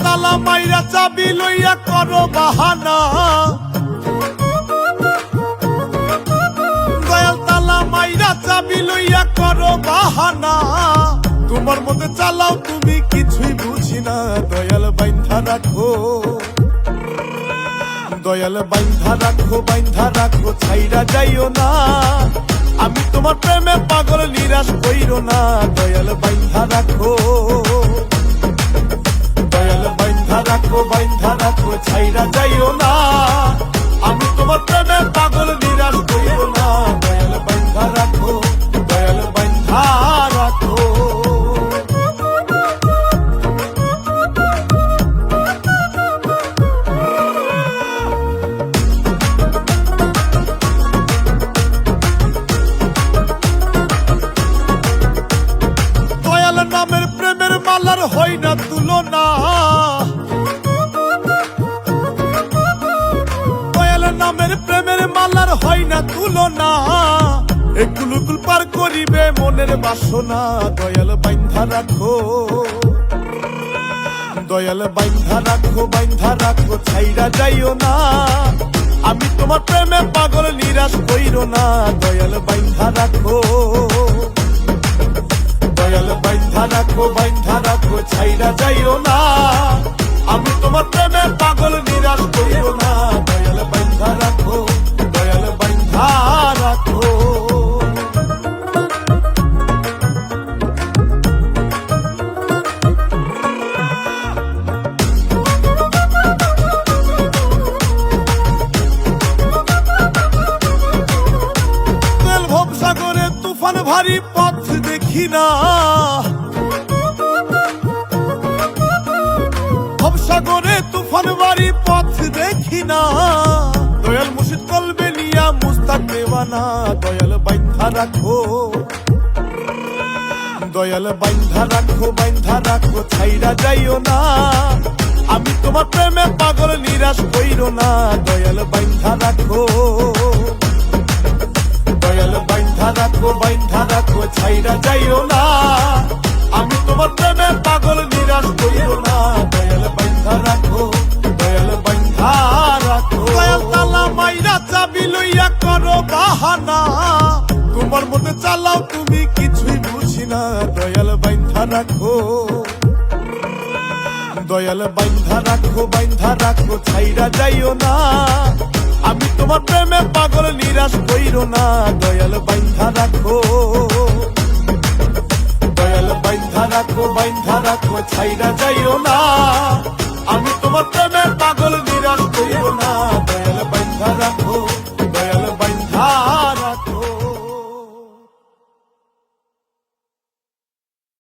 তালা মাইরা চাবি লইয়া করো বাহানা, দয়াল তালা মাইরা চাবি লইয়া করো বাহানা। তোমার মধ্যে চালাও তুমি কিছুই বুঝি না, দয়াল বাইন্ধা রাখো, দয়াল বাইন্ধা রাখো, বাইন্ধা রাখো, ছাইরা যাইও না। আমি তোমার প্রেমে পাগল, নিরাশ কইরো না, দয়াল বাইন্ধা রাখো, দয়াল বাইন্ধা রাখো, বাইন্ধা রাখো, ছাইরা যাইও না। আমি তোমার প্রেমে পাগল, নিরাশ কইরো না, দয়াল বাইন্ধা রাখো, দয়াল বাইন্ধা রাখো। নামের প্রেমের মালার হয় না তুলনা, দয়াল নামের প্রেমের মালার হয় না তুলনা। একুলুকুল পার করিবে মনের বাসনা, দয়াল বাইন্ধা রাখো, দয়াল বাইন্ধা রাখো, বাইন্ধা রাখো, ছাইরা যাইও না। আমি তোমার প্রেমে পাগল, নিরাশ কইরো না, দয়াল বাইন্ধা রাখো, দয়াল বাইন্ধা রাখো, বাইন্ধা রাখো, ছাইরা যাইও না। আমি তোমার প্রেমে পাগল, নিরাশ করিও না, দয়াল বাইন্ধা রাখো, দয়াল বাইন্ধা রাখো। তেল ভবসাগরে তুফান ভারী পথ দেখি না, ভবসাগরে তুফান ভারী পথ দেখি না। দয়াল মুর্শিদ কলবে নিয়া মুস্তাক দেওয়ানা, দয়াল বাইন্ধা রাখো, দয়াল বাইন্ধা রাখো, বাইন্ধা রাখো, ছাইরা যাইও না। আমি তোমার প্রেমে পাগল, নিরাশ কইরো না, দয়াল বাইন্ধা রাখো, দয়াল বাইন্ধা রাখো, বাইন্ধা রাখো, ছাইরা যাইও না। আমি তোমার প্রেমে পাগল, নিরাশ কইরো না, দয়াল বাইন্ধা রাখো, দয়াল বাইন্ধা রাখো। দয়াল তালা মাইরা চাবি লইয়া করো বাহানা, তোমার মধ্যে চালাও তুমি কিছুই বুঝি না, দয়াল বাইন্ধা রাখো, দয়াল বাইন্ধা রাখো, বাইন্ধা রাখো, ছাইরা যাইও না। আমি তোমার প্রেমে পাগল, নিরাশ কইরো না, দয়াল বাইন্ধা রাখো, দয়াল বাইন্ধা রাখো, বাইন্ধা রাখো, ছাইরা যাইও না।